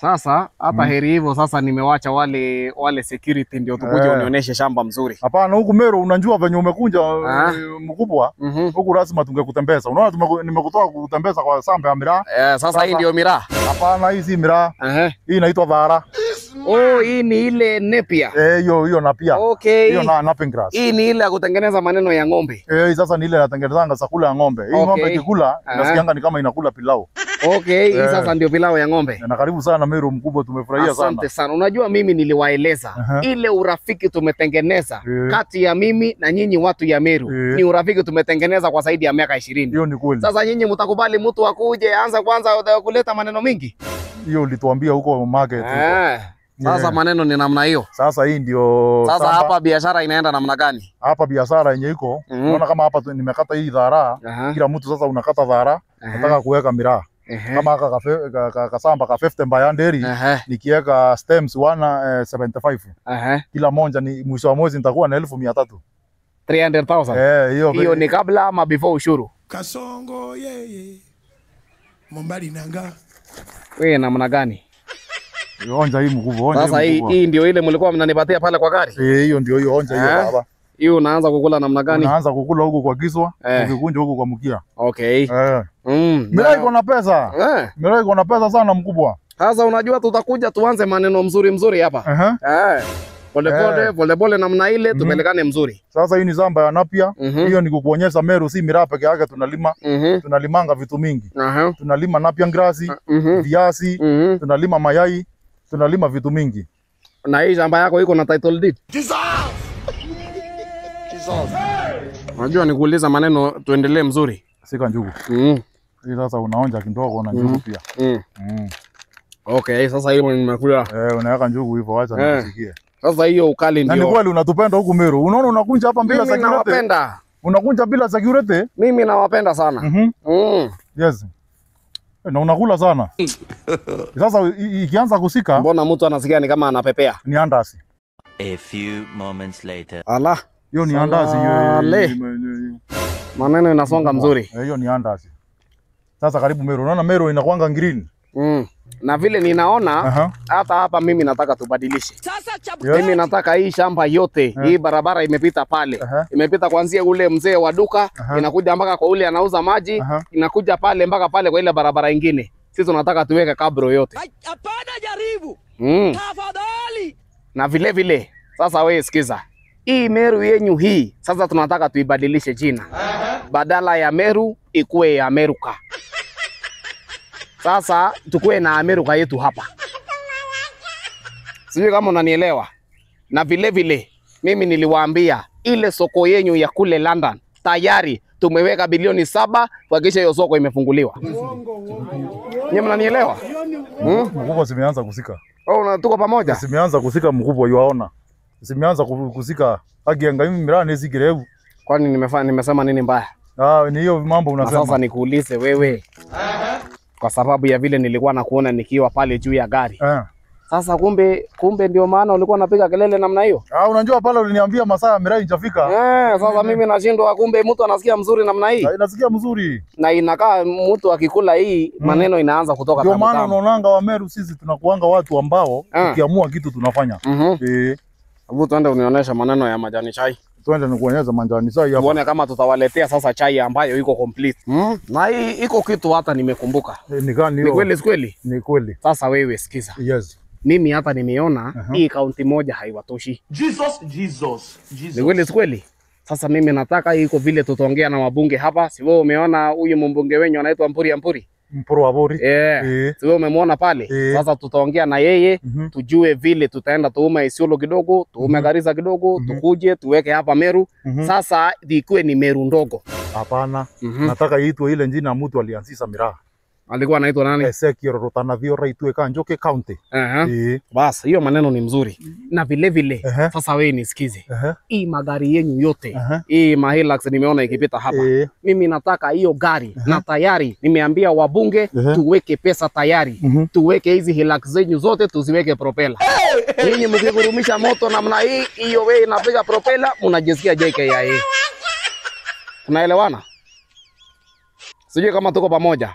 Sasa hata heri hivyo sasa nimewacha wale security ndio tukuje unionyeshe shamba mzuri. Hapana, huku Meru unajua venye umekuja mkubwa. Huku lazima tungekutembeza. Unaona nimekutoa kutembeza kwa shamba ya miraa. Sasa hii ndio miraa. Hapana, hii si miraa. Hii inaitwa dhara. Oh, hii ni ile nepia. Hiyo napia. Okay. Hiyo na napping grass. Hii ni ile ya kutengeneza maneno ya ng'ombe. Hii sasa ni ile inatengenezanga chakula ya ng'ombe. Hii ng'ombe ikikula inasikianga ni kama inakula pilau. Okay, hii sasa ndio pilau ya ng'ombe. Na karibu sana Meru mkubwa, tumefurahia sana. Asante sana. Unajua mimi niliwaeleza ile urafiki tumetengeneza kati ya mimi na nyinyi watu ya Meru. Ni urafiki tumetengeneza kwa zaidi ya miaka 20. Hiyo ni kweli. Sasa nyinyi mtakubali mtu akuje aanze kwanza kuleta maneno mingi? Hiyo ulituambia huko market. Sasa maneno ni namna hiyo. Sasa hii ndio sasa hapa biashara inaenda namna gani? Hapa biashara yenye iko, unaona kama hapa nimekata hii dhara, kila mtu sasa unakata dhara, nataka kuweka miraa. Kama kasamba ka 50 mbayanderi, nikiweka stems 175. Kila moja ni mwisho wa mwezi nitakuwa na 1300. 300,000. Hiyo ni kabla ama before ushuru? Kasongo yeye. Mombali nanga. Wewe namna gani? Onja hii mkubwa, onja. Sasa hii ndio ile mlikuwa mnanipatia pale kwa gari? Hiyo ndio hiyo, onja hiyo baba. Hiyo unaanza kukula namna gani? Unaanza kukula huko kwa kiswa, ukikunja huko kwa mkia. Okay. Miraa iko na pesa. Miraa iko na pesa sana mkubwa. Sasa unajua tutakuja tuanze maneno mzuri hapa. Pole namna ile tupelekane mzuri. Sasa hii ni shamba ya napia. Hiyo ni kukuonyesha Meru si miraa peke yake tunalima. Tunalimanga vitu mingi. Tunalima napia grass, viazi, tunalima mayai, tunalima vitu mingi. Na hii shamba yako iko na title deed? Unajua nikuuliza maneno tuendelee mzuri. Sika njugu. Hii sasa unaonja kidogo na njugu pia. Okay, sasa hiyo nimekula. Unaweka njugu hivyo, acha nisikie. Sasa hiyo ukali ndio. Na ni kweli unatupenda huku Meru. Unaona unakunja hapa bila security. Mimi nawapenda. Unakunja bila security? Mimi nawapenda sana. Yes. Na unakula sana. Sasa ikianza kusika, mbona mtu anasikia ni kama anapepea? Ni andasi. A few moments later. Allah. Hiyo ni andasi. Maneno inasonga mzuri. Hiyo ni andasi. Sasa karibu Meru. Unaona Meru inakuanga green. Na vile ninaona hata hapa mimi nataka tubadilishe. Mimi nataka hii shamba yote, hii barabara imepita pale. Imepita kuanzia ule mzee wa duka, inakuja mpaka kwa ule anauza maji, inakuja pale mpaka pale kwa ile barabara nyingine. Sisi tunataka tuweke kabro yote. Hapana, jaribu. Tafadhali. Na vile sasa wewe sikiza. Hii Meru yenyu hii, sasa tunataka tuibadilishe jina. Badala ya Meru ikuwe ya Amerika. Sasa tukue na Amerika yetu hapa. Sijui kama unanielewa. Na vile mimi niliwaambia ile soko yenyu ya kule London tayari tumeweka bilioni 7 kuhakikisha hiyo soko imefunguliwa. Nyinyi mnanielewa? Mkubwa zimeanza kusika. Tuko pamoja? Zimeanza kusika mkubwa, yuaona. Zimeanza kusika. Agianga mimi miraa nizigireu. Kwani nimesema nini mbaya? Ni hiyo mambo unasema. Sasa nikuulize wewe. Kwa sababu ya vile nilikuwa nakuona nikiwa pale juu ya gari. Sasa kumbe ndio maana ulikuwa unapiga kelele namna hiyo? Unajua pale uliniambia masaa ya miraa injafika. Sasa mimi nashindwa, kumbe mtu anasikia mzuri namna hii. Inasikia mzuri. Na inakaa mtu akikula hii maneno inaanza kutoka tamu. Ndio maana unaonanga wa Meru sisi tunakuanga watu ambao ukiamua kitu tunafanya. Hebu tuende unionyesha maneno ya majani chai. Tuende nikuonyesha majani chai hapa. Tuone kama tutawaletea sasa chai ambayo iko complete. Na hii iko kitu hata nimekumbuka. Ni gani hiyo? Ni kweli kweli? Ni kweli. Sasa wewe sikiza. Yes. Mimi hata nimeona hii kaunti moja haiwatoshi. Jesus. Ni kweli? Sasa mimi nataka hii iko vile tutaongea na wabunge hapa. Si wewe umeona huyu mbunge wenyu anaitwa Mpuri? Mpuru wa Bori. Si wewe umemwona pale? Sasa tutaongea na yeye, tujue vile tutaenda tuume Isiolo kidogo, tuume Garissa kidogo, tukuje tuweke hapa Meru. Sasa ikuwe ni Meru ndogo. Hapana. Nataka iitwe ile jina mtu alianzisha miraa. Alikuwa anaitwa nani? Ezekiel Rotanavio itwe Kanjoke County. Basi hiyo maneno ni mzuri. Na vile sasa wewe nisikize. Hii magari yenyu yote, hii Hilux nimeona ikipita hapa. Mimi nataka hiyo gari na tayari nimeambia wabunge tuweke pesa tayari. Tuweke hizi Hilux zenyu zote tuziweke propeller. Nyinyi mkigurumisha moto namna hii, hiyo wewe inapiga propeller, unajisikia JKIA. Tunaelewana? Sijui kama tuko pamoja.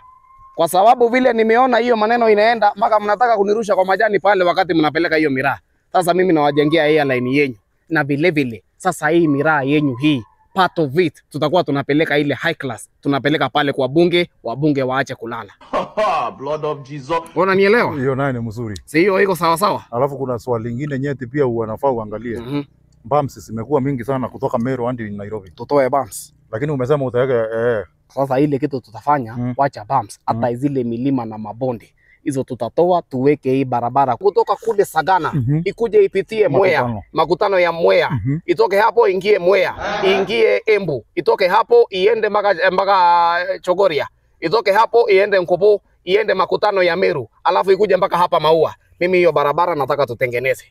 kwa sababu vile nimeona hiyo maneno inaenda mpaka mnataka kunirusha kwa majani pale wakati mnapeleka hiyo miraa. Sasa mimi nawajengea airline yenyu, na vile vile sasa hii miraa yenyu hii part of it tutakuwa tunapeleka ile high class, tunapeleka pale kwa bunge, wabunge waache kulala. Blood of Jesus. Unanielewa? Hiyo nayo ni mzuri. Si hiyo iko sawa sawa? Alafu kuna swali lingine nyeti pia unafaa uangalie. Bumps zimekuwa mingi sana kutoka Meru hadi Nairobi. Tutoe bumps. Lakini umesema utaweka Sasa ile kitu tutafanya, wacha bumps, hata zile milima na mabonde hizo tutatoa, tuweke hii barabara kutoka kule Sagana ikuje ipitie Mwea, makutano ya Mwea, itoke hapo ingie Mwea, ingie Embu, itoke hapo iende mpaka Chogoria, itoke hapo iende Nkobo, iende makutano ya Meru, alafu ikuje mpaka hapa Maua. Mimi hiyo barabara nataka tutengeneze.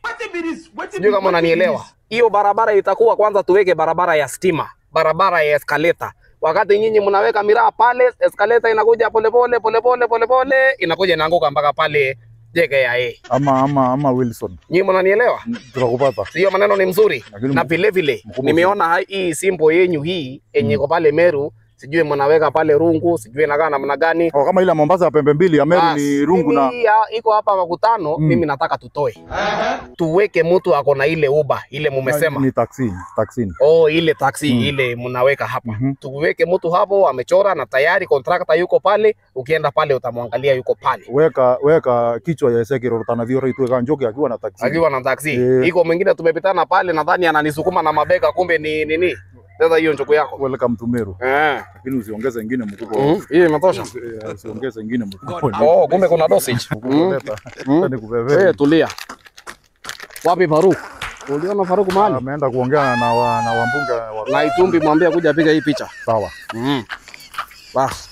Sijui kama unanielewa. Hiyo barabara itakuwa kwanza tuweke barabara ya stima, barabara ya escalator. Wakati nyinyi mnaweka miraa pale, escalator inakuja polepole inakuja inaanguka mpaka pale JKIA. Ama Wilson. Nyinyi mnanielewa? Tunakupata. Hiyo maneno ni mzuri. Na vile vile nimeona hii simbo yenyu hii yenye iko pale Meru, sijui mnaweka pale rungu, sijui inakaa namna gani. Kama ile Mombasa ya pembe mbili ya Meru ni rungu na iko hapa makutano, mimi nataka tutoe. Tuweke mtu ako na ile Uber, ile mumesema. Ni taxi. Ile taxi ile mnaweka hapa. Tuweke mtu hapo amechora na tayari contractor yuko pale, ukienda pale utamwangalia yuko pale. Weka kichwa ya Ezekiel Rotanaviora itwe Njoki akiwa na taxi. Akiwa na taxi. Iko mwingine tumepitana pale nadhani ananisukuma na mabega kumbe ni nini? Sasa hiyo njuku yako. Welcome to Meru. Lakini usiongeze nyingine mkubwa. Hiyo inatosha. Usiongeze nyingine mkubwa. Kumbe kuna dosage. Nikubebe. Tulia. Wapi Faruk? Uliona Faruk mahali? Ameenda kuongea na wambunge na Itumbi, mwambie kuja piga hii picha. Sawa. Bas.